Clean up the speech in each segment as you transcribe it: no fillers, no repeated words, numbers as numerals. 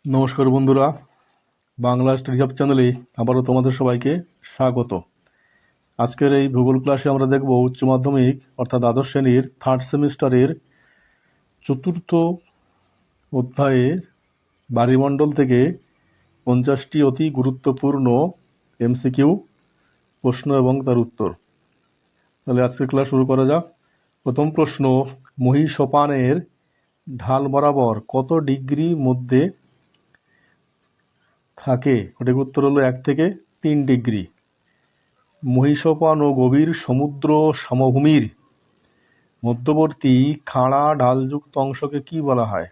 নমস্কার বন্ধুরা, Bangla study hub চ্যানেলে আবারও তোমাদের সবাইকে স্বাগত। আজকের এই ভূগোল ক্লাসে আমরা দেখব উচ্চ মাধ্যমিক অর্থাৎ দ্বাদশ শ্রেণীর থার্ড সেমিস্টারের চতুর্থ অধ্যায়ে বায়ুমণ্ডল থেকে 50টি অতি গুরুত্বপূর্ণ এমসিকিউ প্রশ্ন এবং তার উত্তর। তাহলে আজকের ক্লাস শুরু করা যাক। প্রথম প্রশ্ন, মহীসোপানের ঢাল বরাবর কত ডিগ্রি মধ্যে থাকে? সঠিক উত্তর হলো 1 থেকে 3 ডিগ্রি। মহীসোপান ও গভীর সমুদ্র সমভূমির মধ্যবর্তী খাড়া ঢালযুক্ত অংশকে কি বলা হয়?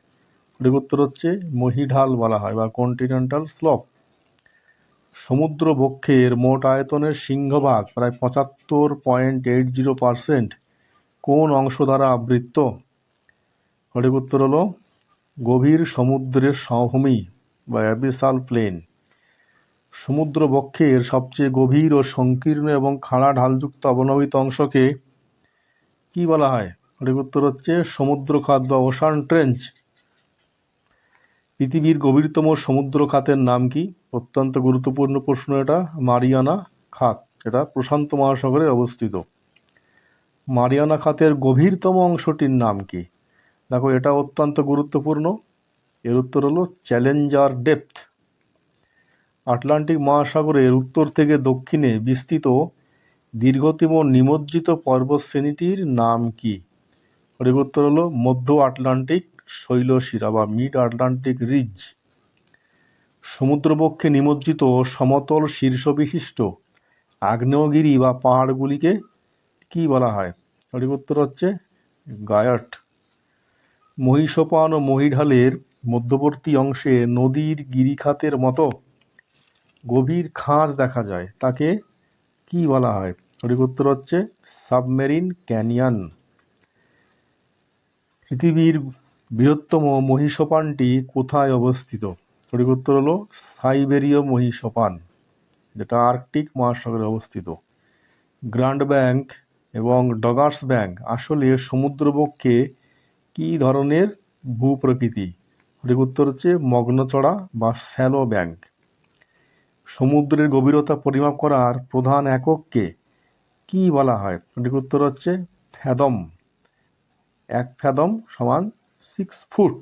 সঠিক উত্তর হচ্ছে মহীঢাল বলা হয় বা কন্টিনেন্টাল স্লোপ। সমুদ্র বক্ষের মোট আয়তনের সিংহভাগ প্রায় 75.80% কোন অংশ দ্বারা আবৃত? সঠিক উত্তর হলো গভীর সমুদ্রের সমভূমি বা অ্যাবিসাল প্লেন। সমুদ্র বক্ষের সবচেয়ে গভীর ও সংকীর্ণ এবং খাড়া ঢালযুক্ত অবনমিত অংশকে কি বলা হয়? সঠিক উত্তর হচ্ছে সমুদ্রখাত বা ওশান ট্রেঞ্চ। পৃথিবীর গভীরতম সমুদ্র খাতের নাম কি? অত্যন্ত গুরুত্বপূর্ণ প্রশ্ন এটা। মারিয়ানা খাত, এটা প্রশান্ত মহাসাগরে অবস্থিত। মারিয়ানা খাতের গভীরতম অংশটির নাম কি? দেখো, এটা অত্যন্ত গুরুত্বপূর্ণ। এর উত্তর হলো চ্যালেঞ্জার ডেপথ। আটলান্টিক মহাসাগরের উত্তর থেকে দক্ষিণে বিস্তৃত দীর্ঘতম নিমজ্জিত পর্বতশ্রেণীটির নাম কি? সঠিক উত্তর হলো মধ্য আটলান্টিক শৈলশিরা বা মিড আটলান্টিক রিজ। সমুদ্রবক্ষে নিমজ্জিত সমতল শীর্ষবিশিষ্ট আগ্নেয়গিরি বা পাহাড়গুলিকে কি বলা হয়? সঠিক উত্তর হচ্ছে গায়ট। মহীসোপান ও মহীঢালের মধ্যবর্তী অংশে নদীর গিরিখাতের মতো গভীর খাঁজ দেখা যায়, তাকে কি বলা হয়? সঠিক উত্তর হচ্ছে সাবমেরিন ক্যানিয়ন। পৃথিবীর বৃহত্তম মহীসোপানটি কোথায় অবস্থিত? সঠিক উত্তর হলো সাইবেরীয় মহীসোপান, যেটা আর্কটিক মহাসাগরে অবস্থিত। গ্র্যান্ড ব্যাংক এবং ডগার্স ব্যাংক আসলে সমুদ্রবক্ষে কি ধরনের ভূপ্রকৃতি? সঠিক উত্তর হচ্ছে মগ্নচড়া বা শ্যালো ব্যাংক। সমুদ্রের গভীরতা পরিমাপ করার প্রধান একককে কি বলা হয়? সঠিক উত্তর হচ্ছে ফ্যাদম। 1 ফ্যাদম সমান 6 ফুট।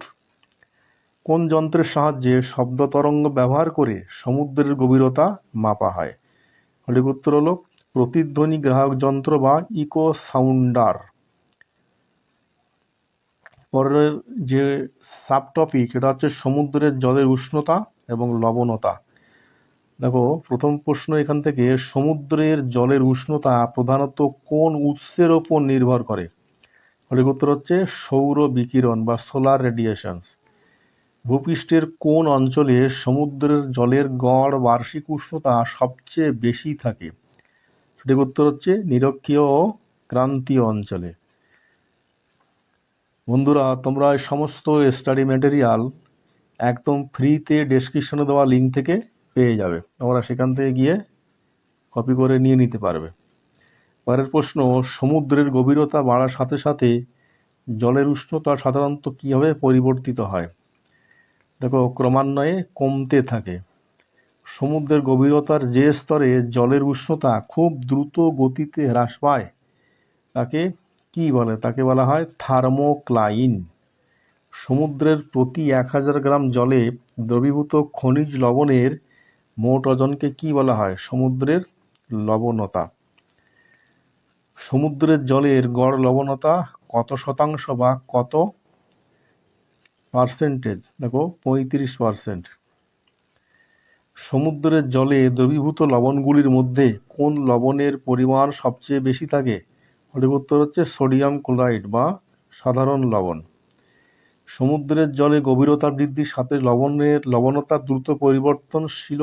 কোন যন্ত্রের সাহায্যে শব্দ তরঙ্গ ব্যবহার করে সমুদ্রের গভীরতা মাপা হয়? সঠিক উত্তর হলো প্রতিধ্বনি গ্রাহক যন্ত্র বা ইকো সাউন্ডার। পরের যে সাব টপিক, এটা হচ্ছে সমুদ্রের জলের উষ্ণতা এবং লবণতা। দেখো, প্রথম প্রশ্ন এখান থেকে, সমুদ্রের জলের উষ্ণতা প্রধানত কোন উৎসের ওপর নির্ভর করে? সঠিক উত্তর হচ্ছে সৌর বিকিরণ বা সোলার রেডিয়েশনস। ভূপৃষ্ঠের কোন অঞ্চলে সমুদ্রের জলের গড় বার্ষিক উষ্ণতা সবচেয়ে বেশি থাকে? সঠিক উত্তর হচ্ছে নিরক্ষীয় ও ক্রান্তীয় অঞ্চলে। বন্ধুরা, তোমরা এই সমস্ত স্টাডি ম্যাটেরিয়াল একদম ফ্রিতে ডেসক্রিপশনে দেওয়া লিঙ্ক থেকে পেয়ে যাবে। তোমরা সেখান থেকে গিয়ে কপি করে নিয়ে নিতে পারবে। পরের প্রশ্ন, সমুদ্রের গভীরতা বাড়ার সাথে সাথে জলের উষ্ণতা সাধারণত কীভাবে পরিবর্তিত হয়? দেখো, ক্রমান্বয়ে কমতে থাকে। সমুদ্রের গভীরতার যে স্তরে জলের উষ্ণতা খুব দ্রুত গতিতে হ্রাস পায়, তাকে কি বলে? তাকে বলা হয় থার্মোক্লাইন। সমুদ্রের প্রতি 1000 গ্রাম জলে দ্রবীভূত খনিজ লবণের মোট ওজনকে কি বলা হয়? সমুদ্রের লবণতা। সমুদ্রের জলের গড় লবণতা কত শতাংশ বা কত পার্সেন্টেজ? দেখো, 35%। সমুদ্রের জলে দ্রবীভূত লবণগুলির মধ্যে কোন লবণের পরিমাণ সবচেয়ে বেশি থাকে? সঠিক উত্তর হচ্ছে সোডিয়াম ক্লোরাইড বা সাধারণ লবণ। সমুদ্রের জলে গভীরতা বৃদ্ধির সাথে লবণতার দ্রুত পরিবর্তনশীল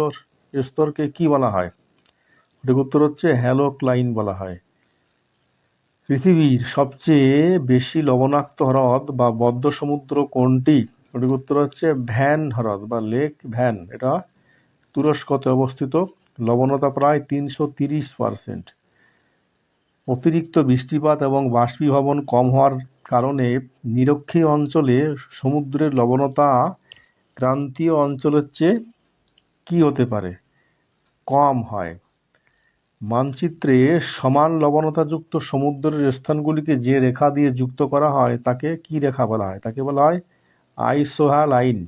স্তরকে কি বলা হয়? সঠিক উত্তর হচ্ছে হ্যালোক্লাইন বলা হয়। পৃথিবীর সবচেয়ে বেশি লবণাক্ত হ্রদ বা বদ্ধ সমুদ্র কোনটি? সঠিক উত্তর হচ্ছে ভ্যান হ্রদ বা লেক ভ্যান, এটা তুরস্কতে অবস্থিত। লবণতা প্রায় 330%। অতিরিক্ত বৃষ্টিপাত এবং বাষ্পীভবন কম হওয়ার কারণে নিরক্ষীয় অঞ্চলে সমুদ্রের লবণতা ক্রান্তীয় অঞ্চলের চেয়ে কি হতে পারে? কম হয়। মানচিত্রে সমান লবণতাযুক্ত সমুদ্রের স্থানগুলিকে যে রেখা দিয়ে যুক্ত করা হয় তাকে কি রেখা বলা হয়? তাকে বলা হয় আইসোহা লাইন।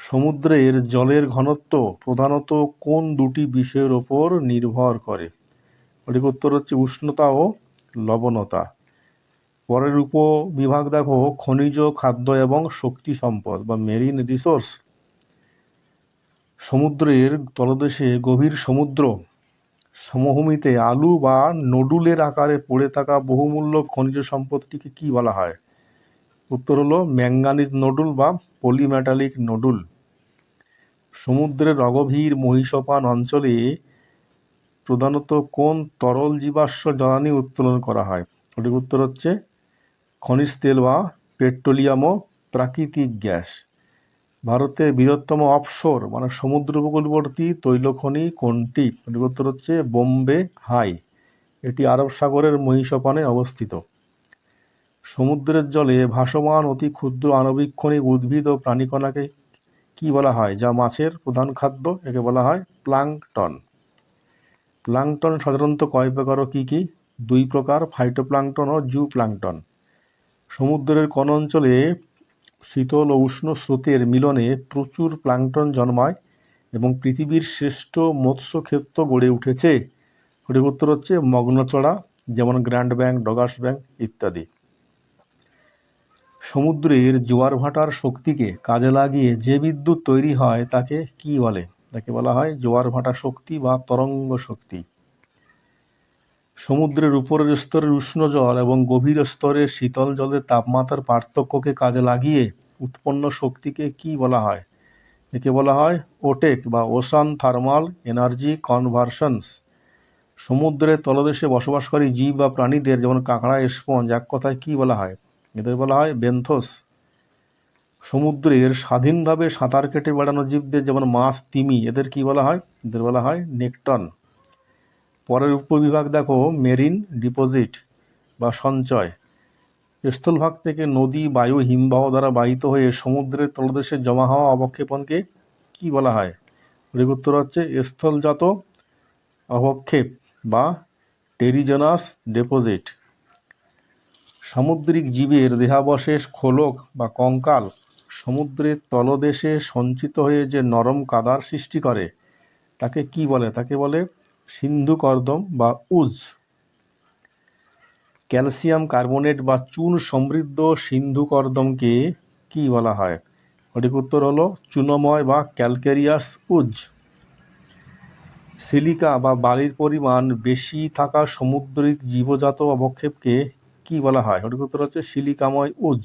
সমুদ্রের জলের ঘনত্ব প্রধানত কোন দুটি বিষয়ের ওপর নির্ভর করে? সঠিক উত্তর হচ্ছে উষ্ণতা ও লবণতা। পরের উপবিভাগ দেখো, খনিজ, খাদ্য এবং শক্তি সম্পদ বা মেরিন রিসোর্স। সমুদ্রের তলদেশে গভীর সমুদ্র সমভূমিতে আলু বা নডুলের আকারে পড়ে থাকা বহুমূল্য খনিজ সম্পদটিকে কি বলা হয়? উত্তর হলো ম্যাঙ্গানিজ নডুল বা পলিমেটালিক নডুল। সমুদ্রের অগভীর মহীসোপান অঞ্চলে প্রধানত কোন তরল জীবাশ্ম জ্বালানি উত্তোলন করা হয়? সঠিক উত্তর হচ্ছে খনিজ তেল বা পেট্রোলিয়াম ও প্রাকৃতিক গ্যাস। ভারতের বৃহত্তম অফশোর মানে সমুদ্র উপকূলবর্তী তৈলখনি কোনটি? সঠিক উত্তর হচ্ছে বোম্বে হাই। এটি আরব সাগরের মহীসোপানে অবস্থিত। সমুদ্রের জলে ভাসমান অতি ক্ষুদ্র আণবিক উদ্ভিদ ও প্রাণীকণাকে কি বলা হয় যা মাছের প্রধান খাদ্য? একে বলা হয় প্লাঙ্কটন। প্লাঙ্কটন সাধারণত কয় প্রকার ও কি কি? 2 প্রকার, ফাইটোপ্লাঙ্কটন ও জুপ্লাঙ্কটন। সমুদ্রের কোন অঞ্চলে শীতল ও উষ্ণ স্রোতের মিলনে প্রচুর প্লাঙ্কটন জন্মায় এবং পৃথিবীর শ্রেষ্ঠ মৎস্যক্ষেত্র গড়ে উঠেছে? সঠিক উত্তর হচ্ছে মগ্নচড়া, যেমন গ্র্যান্ড ব্যাংক, ডগাস ব্যাংক ইত্যাদি। সমুদ্রের জোয়ার ভাটার শক্তিকে কাজে লাগিয়ে যে বিদ্যুৎ তৈরি হয় তাকে কি বলে? তাকে বলা হয় জোয়ার ভাটা শক্তি বা তরঙ্গ শক্তি। সমুদ্রের উপরের স্তরের উষ্ণ জল এবং গভীর স্তরের শীতল জলের তাপমাত্রার পার্থক্যকে কাজে লাগিয়ে উৎপন্ন শক্তিকে কি বলা হয়? একে বলা হয় ওটেক বা ওশান থার্মাল এনার্জি কনভার্সনস। সমুদ্রের তলদেশে বসবাসকারী জীব বা প্রাণীদের, যেমন কাঁকড়া, স্পঞ্জ, এক কথায় কি বলা হয়? এদের বলা হয় বেন্থোস। সমুদ্রের স্বাধীনভাবে সাঁতার কেটে বেড়ানো জীবদের, যেমন মাছ, তিমি, এদের কি বলা হয়? এদের বলা হয় নেকটন। পরের উপবিভাগ দেখো, মেরিন ডিপোজিট বা সঞ্চয়। স্থলভাগ থেকে নদী, বায়ু, হিমবাহ দ্বারা বাহিত হয়ে সমুদ্রের তলদেশে জমা হওয়া অবক্ষেপণকে কি বলা হয়? সঠিক উত্তর হচ্ছে স্থলজাত অবক্ষেপ বা টেরিজেনাস ডিপোজিট। সামুদ্রিক জীবের দেহাবশেষ, খোলক বা কঙ্কাল সমুদ্রের তলদেশে সঞ্চিত হয়ে যে নরম কাদার সৃষ্টি করে তাকে কি বলে? তাকে বলে সিন্ধু কর্দম বা উজ। ক্যালসিয়াম কার্বনেট বা চুন সমৃদ্ধ সিন্ধু কর্দমকে কি বলা হয়? সঠিক উত্তর হলো চুনময় বা ক্যালকেরিয়াস উজ। সিলিকা বা বালির পরিমাণ বেশি থাকা সামুদ্রিক জীবজাত অবক্ষেপকে কি বলা হয়? সঠিক উত্তর হচ্ছে সিলিকাময় উজ।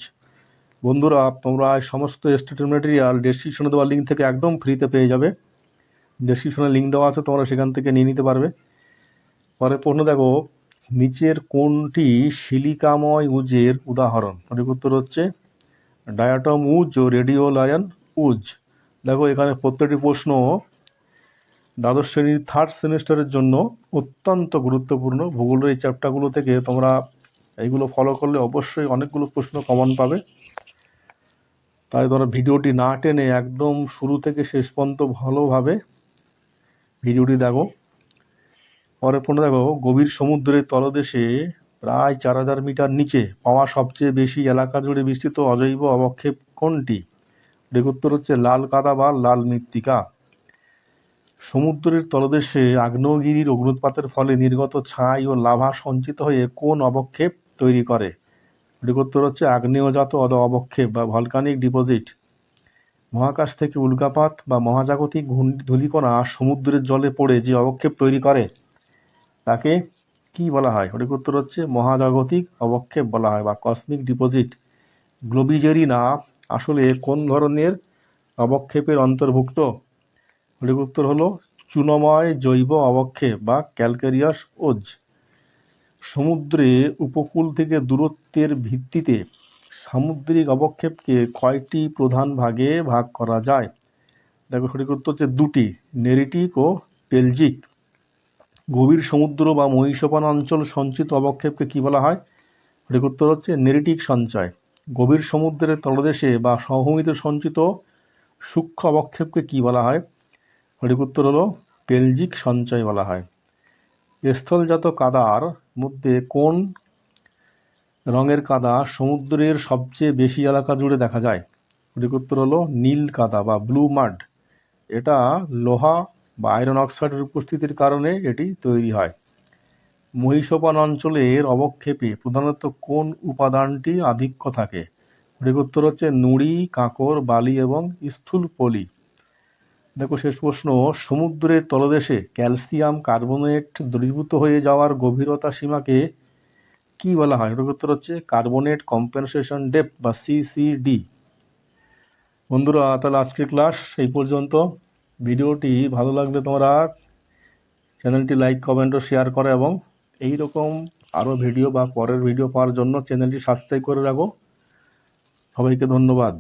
বন্ধুরা, তোমরা সমস্ত স্টেটের ম্যাটেরিয়াল ডেসক্রিপশনে দেওয়া লিঙ্ক থেকে একদম ফ্রিতে পেয়ে যাবে। ডেসক্রিপশনে লিঙ্ক দেওয়া আছে, তোমরা সেখান থেকে নিয়ে নিতে পারবে। পরের প্রশ্ন দেখো, নিচের কোনটি সিলিকাময় উজের উদাহরণ? সঠিক উত্তর হচ্ছে ডায়াটম উজ ও রেডিওলায়ন উজ। দেখো এখানে প্রত্যেকটি প্রশ্ন দ্বাদশ শ্রেণীর 3rd সেমিস্টারের জন্য অত্যন্ত গুরুত্বপূর্ণ। ভূগোলের এই চ্যাপ্টারগুলো থেকে তোমরা এইগুলো ফলো করলে অবশ্যই অনেকগুলো প্রশ্ন কমন পাবে। তাই তোমরা ভিডিওটি না টেনে একদম শুরু থেকে শেষ পর্যন্ত ভালোভাবে ভিডিওটি দেখো। পরের প্রশ্ন দেখো, গভীর সমুদ্রের তলদেশে প্রায় 4000 মিটার নিচে পাওয়া সবচেয়ে বেশি এলাকা জুড়ে বিস্তৃত অজৈব অবক্ষেপ কোনটি? সঠিক উত্তর হচ্ছে লাল কাদা বা লাল মৃত্তিকা। সমুদ্রের তলদেশে আগ্নেয়গিরির অগ্ন্যুৎপাতের ফলে নির্গত ছাই ও লাভা সঞ্চিত হয়ে কোন অবক্ষেপ তৈরি করে? সঠিক উত্তর হচ্ছে আগ্নেয়জাত অবক্ষেপ বা ভলকানিক ডিপোজিট। মহাকাশ থেকে উল্কাপাত বা মহাজাগতিক ধূলিকণা সমুদ্রের জলে পড়ে যে অবক্ষেপ তৈরি করে তাকে কি বলা হয়? সঠিক উত্তর হচ্ছে মহাজাগতিক অবক্ষেপ বলা হয় বা কসমিক ডিপোজিট। গ্লোবিজেরিনা আসলে কোন ধরনের অবক্ষেপের অন্তর্ভুক্ত? সঠিক উত্তর হলো চুনময় জৈব অবক্ষেপ বা ক্যালকেরিয়াস উজ। সমুদ্রে উপকূল থেকে দূরত্বের ভিত্তিতে সামুদ্রিক অবক্ষেপকে কয়টি প্রধান ভাগে ভাগ করা যায়? দেখো সঠিক উত্তর হচ্ছে 2টি, নেরিটিক ও পেলজিক। গভীর সমুদ্র বা মহীসোপান অঞ্চল সঞ্চিত অবক্ষেপকে কি বলা হয়? সঠিক উত্তর হচ্ছে নেরিটিক সঞ্চয়। গভীর সমুদ্রের তলদেশে বা সমভূমিতে সঞ্চিত সূক্ষ্ম অবক্ষেপকে কি বলা হয়? সঠিক উত্তর হলো পেলজিক সঞ্চয় বলা হয়। স্থলজাত কাদার মধ্যে কোন রঙের কাদা সমুদ্রের সবচেয়ে বেশি এলাকা জুড়ে দেখা যায়? সঠিক উত্তর হলো নীল কাদা বা ব্লু মাড। এটা লোহা বা আয়রন অক্সাইডের উপস্থিতির কারণে এটি তৈরি হয়। মহীসোপান অঞ্চলের অবক্ষেপে প্রধানত কোন উপাদানটি আধিক্য থাকে? সঠিক উত্তর হচ্ছে নুড়ি, কাঁকর, বালি এবং স্থূল পলি। দেখো শেষ প্রশ্ন, সমুদ্রের তলদেশে ক্যালসিয়াম কার্বনেট দ্রবীভূত হয়ে যাওয়ার গভীরতা সীমাকে কি বলা হয়? সঠিক উত্তর হচ্ছে কার্বনেট কম্পেনসেশন ডেপথ বা সিসিডি। বন্ধুরা, তাহলে আজকের ক্লাস এই পর্যন্ত। ভিডিওটি ভালো লাগলে তোমরা চ্যানেলটি লাইক, কমেন্ট ও শেয়ার করো এবং এই রকম আরও ভিডিও বা পরের ভিডিও পাওয়ার জন্য চ্যানেলটি সাবস্ক্রাইব করে রাখো। সবাইকে ধন্যবাদ।